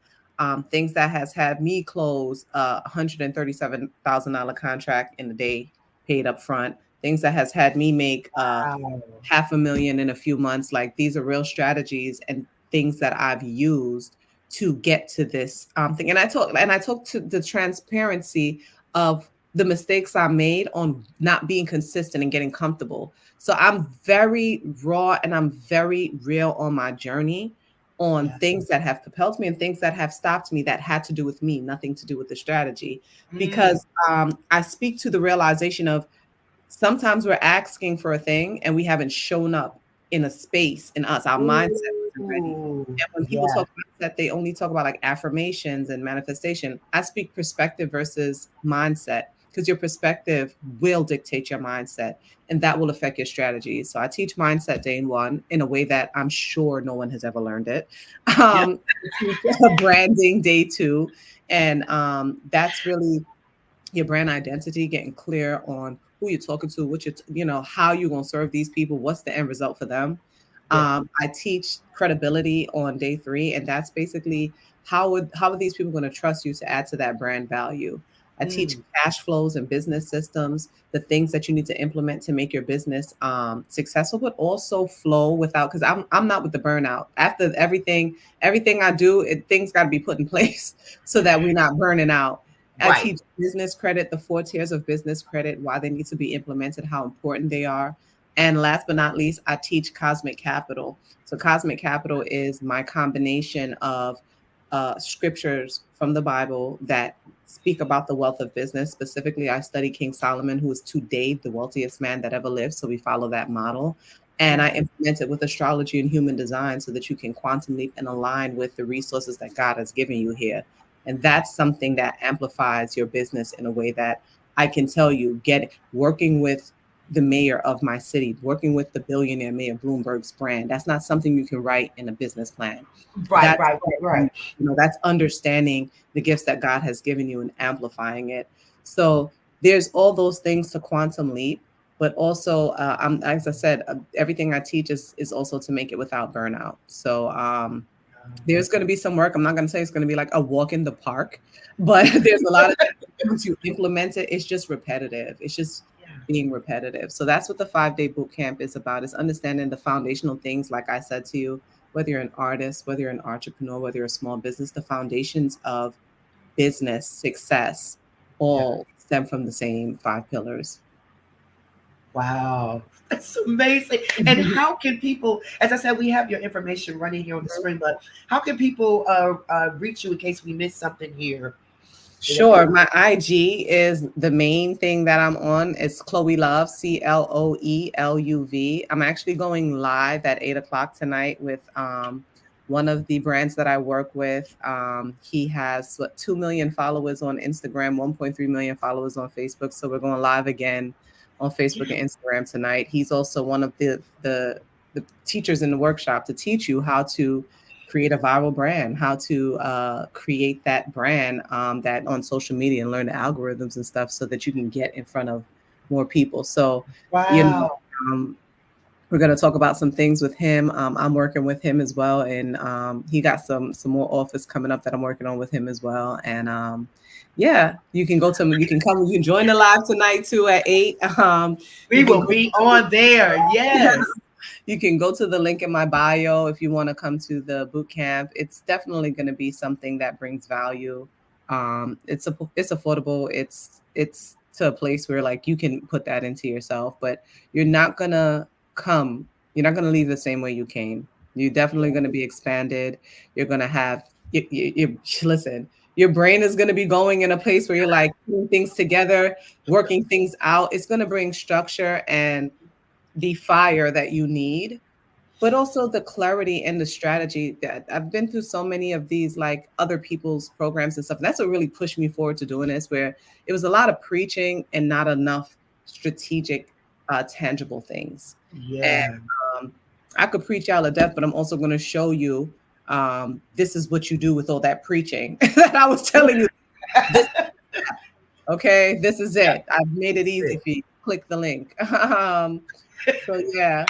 [SPEAKER 3] Things that has had me close a $137,000 contract in a day, paid up front. Things that has had me make
[SPEAKER 2] Wow.
[SPEAKER 3] half a million in a few months. Like, these are real strategies and things that I've used to get to this thing. And I talk to the transparency of the mistakes I made on not being consistent and getting comfortable. So I'm very raw and I'm very real on my journey, on
[SPEAKER 2] Yeah.
[SPEAKER 3] things that have propelled me and things that have stopped me that had to do with me, nothing to do with the strategy.
[SPEAKER 2] Mm,
[SPEAKER 3] Because I speak to the realization of, sometimes we're asking for a thing and we haven't shown up in a space in us. Our mindset wasn't ready.
[SPEAKER 2] ooh,
[SPEAKER 3] And when people
[SPEAKER 2] yeah.
[SPEAKER 3] talk about that, they only talk about like affirmations and manifestation. I speak perspective versus mindset, because your perspective will dictate your mindset and that will affect your strategy. So I teach mindset day one in a way that I'm sure no one has ever learned it.
[SPEAKER 2] Yeah.
[SPEAKER 3] I teach branding day two. And that's really your brand identity, getting clear on who you're talking to, what how you're going to serve these people, what's the end result for them.
[SPEAKER 2] Yeah.
[SPEAKER 3] I teach credibility on day three, and that's basically how are these people going to trust you to add to that brand value. I teach
[SPEAKER 2] Mm,
[SPEAKER 3] cash flows and business systems, the things that you need to implement to make your business successful, but also flow without, because I'm not with the burnout. After everything I do, things got to be put in place so that we're not burning out. I
[SPEAKER 2] right.
[SPEAKER 3] teach business credit, the 4 tiers of business credit, why they need to be implemented, how important they are. And last but not least, I teach cosmic capital. So cosmic capital is my combination of scriptures from the Bible that speak about the wealth of business. Specifically, I study King Solomon, who is today the wealthiest man that ever lived. So we follow that model. And I
[SPEAKER 2] Mm,
[SPEAKER 3] implement it with astrology and human design so that you can quantum leap and align with the resources that God has given you here. And that's something that amplifies your business in a way that I can tell you, working with the mayor of my city, working with the billionaire Mayor Bloomberg's brand. That's not something you can write in a business plan.
[SPEAKER 2] right,
[SPEAKER 3] That's
[SPEAKER 2] right, right, right.
[SPEAKER 3] that's understanding the gifts that God has given you and amplifying it. So there's all those things to quantum leap, but also, as I said, everything I teach is also to make it without burnout. So There's going to be some work. I'm not going to say it's going to be like a walk in the park, but there's a lot of things to implement it. It's just repetitive. It's just
[SPEAKER 2] Yeah.
[SPEAKER 3] being repetitive. So that's what the 5-day boot camp is about, is understanding the foundational things. Like I said to you, whether you're an artist, whether you're an entrepreneur, whether you're a small business, the foundations of business success
[SPEAKER 2] Yeah.
[SPEAKER 3] all stem from the same 5 pillars.
[SPEAKER 2] Wow. That's amazing. And how can people, as I said, we have your information running here on the screen, but how can people reach you in case we missed something here?
[SPEAKER 3] Sure. My IG is the main thing that I'm on. It's Chloe Love, CLOELUV. I'm actually going live at 8 o'clock tonight with one of the brands that I work with. He has 2 million followers on Instagram, 1.3 million followers on Facebook. So we're going live again on Facebook and Instagram tonight. He's also one of the teachers in the workshop to teach you how to create a viral brand, how to create that brand that on social media and learn the algorithms and stuff so that you can get in front of more people. So,
[SPEAKER 2] Wow.
[SPEAKER 3] we're going to talk about some things with him. I'm working with him as well. And he got some more offers coming up that I'm working on with him as well. And yeah, you can come, you can join the live tonight too at 8.
[SPEAKER 2] We will be on there. Yes.
[SPEAKER 3] You can go to the link in my bio if you want to come to the boot camp. It's definitely going to be something that brings value. It's affordable. It's to a place where like you can put that into yourself, but you're not going to leave the same way you came. You're definitely going to be expanded. You're going to have listen, your brain is going to be going in a place where you're like putting things together, working things out. It's going to bring structure and the fire that you need, but also the clarity and the strategy. That I've been through so many of these like other people's programs and stuff. And that's what really pushed me forward to doing this, where it was a lot of preaching and not enough strategic, tangible things.
[SPEAKER 2] Yeah.
[SPEAKER 3] And I could preach y'all to death, but I'm also going to show you this is what you do with all that preaching that I was telling you. Okay, this is it. I've made it easy for you. Click the link. So yeah,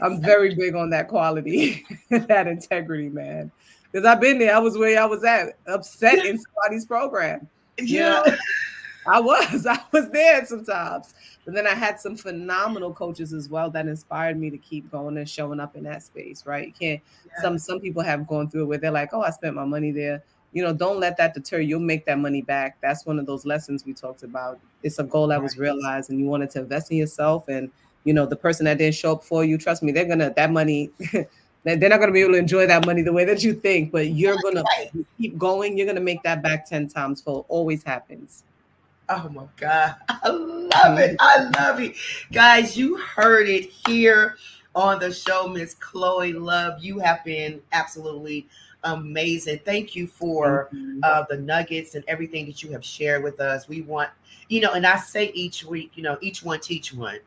[SPEAKER 3] I'm very big on that quality, that integrity, man. Because I've been there. I was where I was at, upset in somebody's program.
[SPEAKER 2] Yeah.
[SPEAKER 3] I was there sometimes. But then I had some phenomenal coaches as well that inspired me to keep going and showing up in that space, right? You can't, some people have gone through it where they're like, oh, I spent my money there. Don't let that deter you. You'll make that money back. That's one of those lessons we talked about. It's a goal that was realized and you wanted to invest in yourself. And, the person that didn't show up for you, trust me, they're not going to be able to enjoy that money the way that you think, but you're going to keep going. You're going to make that back 10 times full. Always happens.
[SPEAKER 2] Oh my God. I love it. I love it. Guys, you heard it here on the show, Miss Chloe Love. You have been absolutely amazing. Thank you for the nuggets and everything that you have shared with us. We want, and I say each week, each one teach one,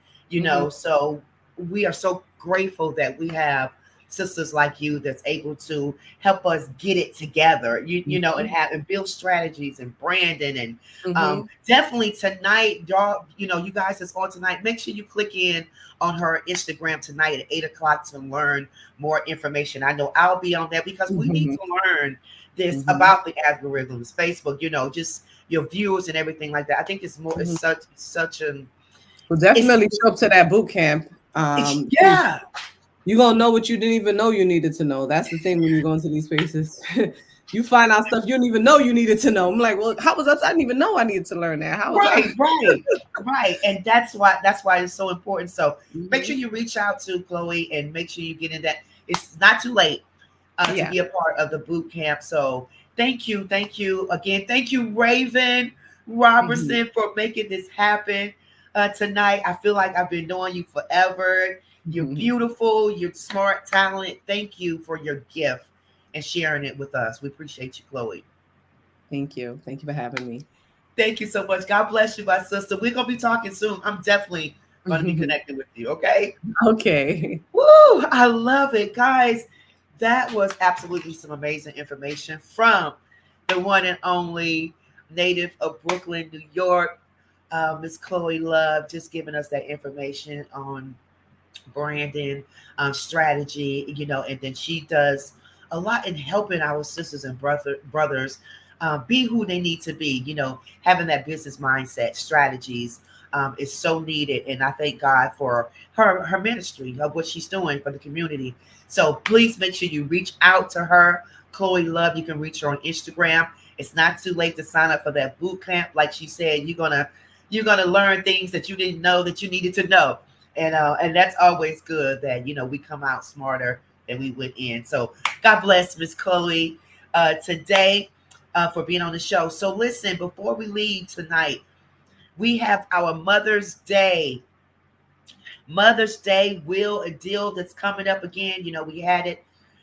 [SPEAKER 2] so we are so grateful that we have sisters like you that's able to help us get it together, and build strategies and branding. And definitely tonight, y'all, you guys that's on tonight, make sure you click in on her Instagram tonight at 8 o'clock to learn more information. I know I'll be on there because we need to learn this about the algorithms, Facebook, just your viewers and everything like that. I think it's more, it's such an.
[SPEAKER 3] Well, definitely show up to that boot camp.
[SPEAKER 2] Yeah.
[SPEAKER 3] You're going to know what you didn't even know you needed to know. That's the thing when you go into these spaces. You find out stuff you didn't even know you needed to know. I'm like, well, how was that? I didn't even know I needed to learn that.
[SPEAKER 2] Right. And that's why it's so important. So make sure you reach out to Chloe and make sure you get in that. It's not too late to be a part of the boot camp. So thank you again. Thank you, Raven Robertson, for making this happen tonight. I feel like I've been knowing you forever. You're beautiful. You're smart, talented. Thank you for your gift and sharing it with us. We appreciate you, Chloe.
[SPEAKER 3] Thank you. Thank you for having me.
[SPEAKER 2] Thank you so much. God bless you, my sister. We're going to be talking soon. I'm definitely going to be connecting with you. Okay.
[SPEAKER 3] Okay.
[SPEAKER 2] Woo! I love it, guys. That was absolutely some amazing information from the one and only native of Brooklyn, New York, Miss Chloe Love, just giving us that information on branding, strategy, and then she does a lot in helping our sisters and brothers be who they need to be. Having that business mindset, strategies is so needed, and I thank God for her ministry of what she's doing for the community. So please make sure you reach out to her, Chloe Love. You can reach her on Instagram. It's not too late to sign up for that boot camp. Like she said, you're gonna learn things that you didn't know that you needed to know, and that's always good. That we come out smarter than we went in. So God bless Miss Chloe today for being on the show. So listen, before we leave tonight, we have our Mother's Day. Mother's Day will a deal that's coming up again. We had it,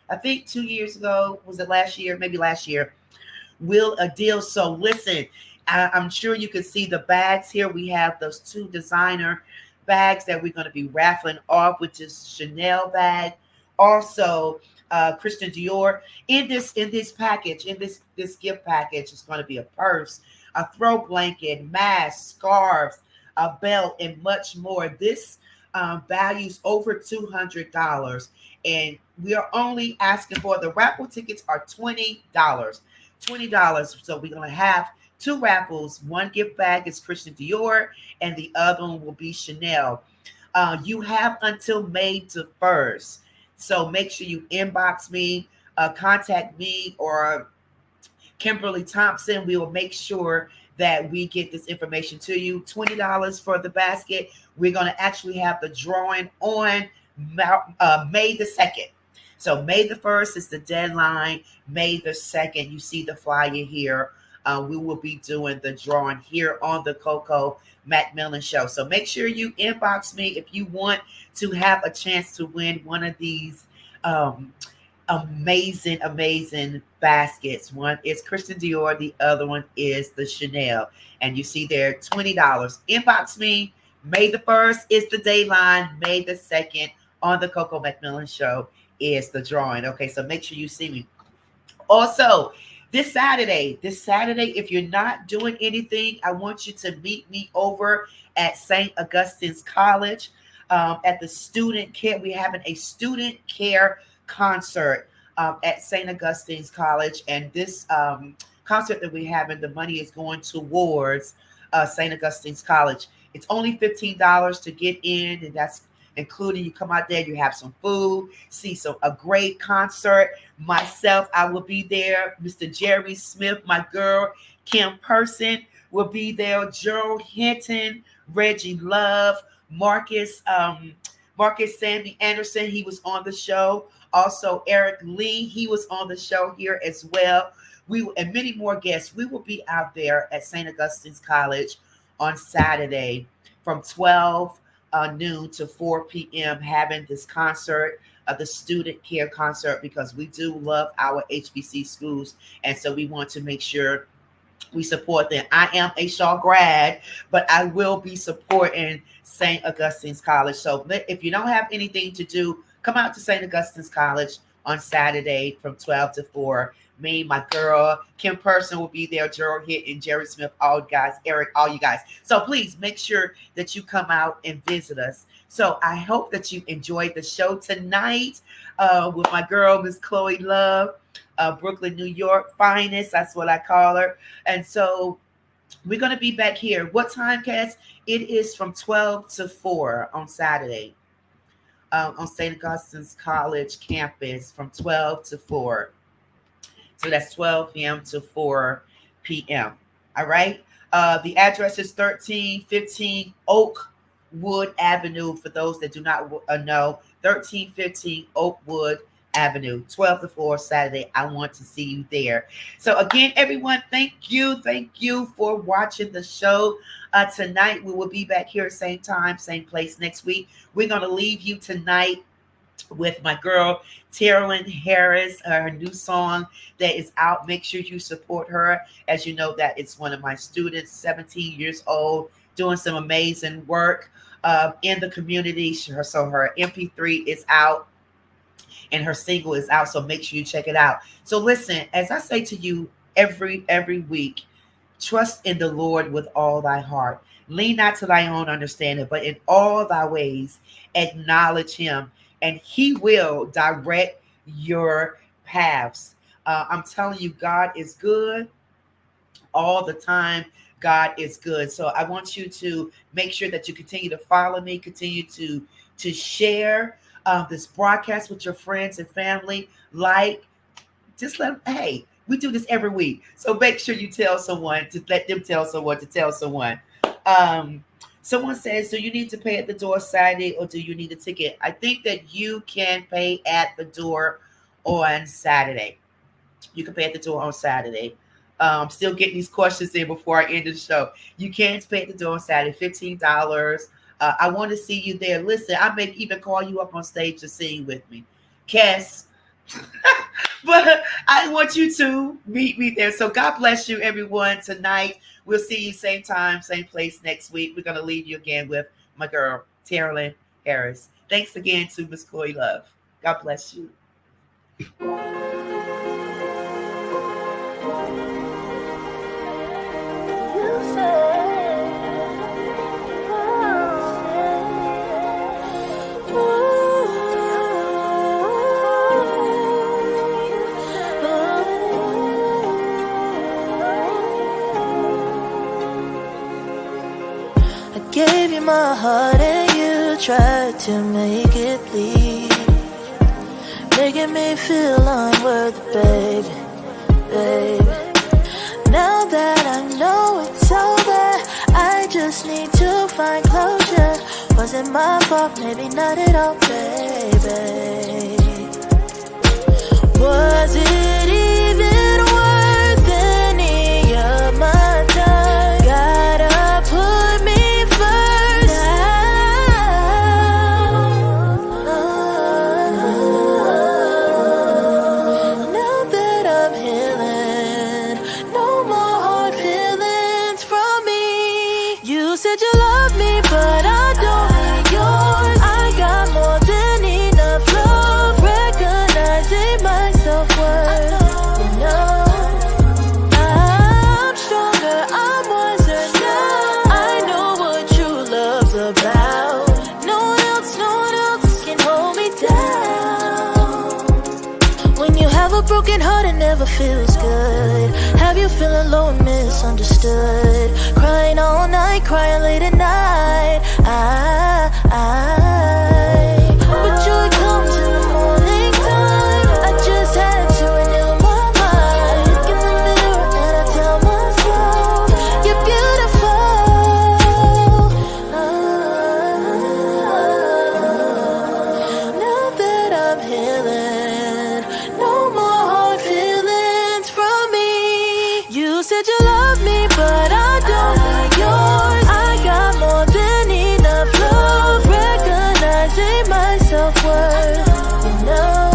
[SPEAKER 2] I think 2 years ago. Was it last year? Maybe last year. Will a deal. So listen, I'm sure you can see the bags here. We have those 2 designer bags that we're going to be raffling off, which is Chanel bag, also Christian Dior. In this package, in this gift package, is going to be a purse, a throw blanket, mask, scarves, a belt, and much more. This values over $200, and we are only asking for the raffle tickets are $20. $20. So we're gonna have 2 raffles. One gift bag is Christian Dior, and the other one will be Chanel. You have until May the 1st. So make sure you inbox me, contact me or Kimberly Thompson. We will make sure that we get this information to you. $20 for the basket. We're going to actually have the drawing on May the 2nd. So May the 1st is the deadline. May the 2nd, you see the flyer here. We will be doing the drawing here on the Coco McMillan Show. So make sure you inbox me if you want to have a chance to win one of these amazing baskets. One is Christian Dior, the other one is the Chanel, and you see there $20. Inbox me. May the 1st is the deadline. May the 2nd on the Coco McMillan Show is the drawing. Okay, so make sure you see me. Also, this Saturday, if you're not doing anything, I want you to meet me over at St. Augustine's College at the student care. We're having a student care concert at St. Augustine's College, and this concert that we're having, the money is going towards St. Augustine's College. It's only $15 to get in, and that's including you come out there, you have some food, see a great concert. Myself, I will be there. Mr. Jerry Smith, my girl, Kim Person will be there. Gerald Hinton, Reggie Love, Marcus Sammy Anderson, he was on the show. Also, Eric Lee, he was on the show here as well. And many more guests. We will be out there at St. Augustine's College on Saturday from 12 noon to 4 p.m. having this concert, the student care concert, because we do love our HBC schools. And so we want to make sure we support them. I am a Shaw grad, but I will be supporting St. Augustine's College. So if you don't have anything to do, come out to St. Augustine's College on Saturday from 12 to 4. Me, my girl, Kim Person will be there, Gerald Hitt and Jerry Smith, all you guys, Eric, all you guys. So please make sure that you come out and visit us. So I hope that you enjoyed the show tonight with my girl, Miss Chloe Love, Brooklyn, New York finest. That's what I call her. And so we're going to be back here. What time, Cass? It is from 12 to 4 on Saturday on St. Augustine's College campus from 12 to 4. So that's 12 p.m. to 4 p.m. All right. The address is 1315 Oakwood Avenue. For those that do not know, 1315 Oakwood Avenue, 12 to 4 Saturday. I want to see you there. So again, everyone, thank you for watching the show. Tonight, we will be back here same time, same place next week. We're going to leave you tonight with my girl, Terrellyn Harris, her new song that is out. Make sure you support her. As you know, that it's one of my students, 17 years old, doing some amazing work in the community. So her MP3 is out and her single is out. So make sure you check it out. So listen, as I say to you every week, trust in the Lord with all thy heart. Lean not to thy own understanding, but in all thy ways acknowledge him, and he will direct your paths. I'm telling you, God is good all the time. God is good. So I want you to make sure that you continue to follow me, continue to share this broadcast with your friends and family. Like, just let them, hey, we do this every week. So make sure you tell someone to let them tell someone to tell someone. Someone says, do you need to pay at the door Saturday or do you need a ticket? I think that you can pay at the door on Saturday. You can pay at the door on Saturday. Still getting these questions in before I end the show. You can pay at the door on Saturday, $15. I want to see you there. Listen, I may even call you up on stage to sing with me. Cass. But I want you to meet me there. So God bless you, everyone, tonight. We'll see you same time, same place next week. We're going to leave you again with my girl, Terrell Harris. Thanks again to Miss Chloe Love. God bless you.
[SPEAKER 4] Gave you my heart and you tried to make it bleed, making me feel unworthy, baby, baby. Now that I know it's over, I just need to find closure. Wasn't my fault, maybe not at all, baby. Was it even worth any of my time? Gotta put me broken heart, it never feels good. Have you feeling low and misunderstood? Crying all night, crying late at night. But joy comes in the morning time. I just had to renew my mind. Look in the mirror and I tell myself, you're beautiful. Now that I'm healing, no more hard feelings from me. You said you love me, but I don't need yours. I got more than enough love, recognizing my self-worth. You know,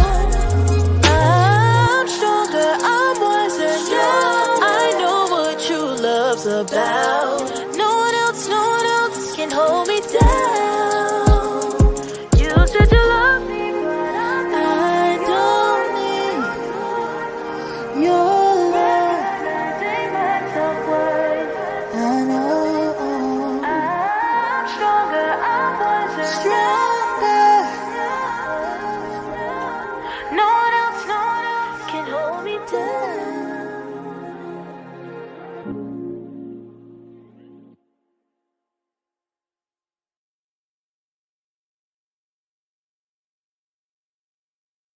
[SPEAKER 4] I'm stronger, I'm wiser now. I know what true love's about. No one else can hold me down. You said you love me, but I don't need your love. I know I'm stronger, I'm wiser.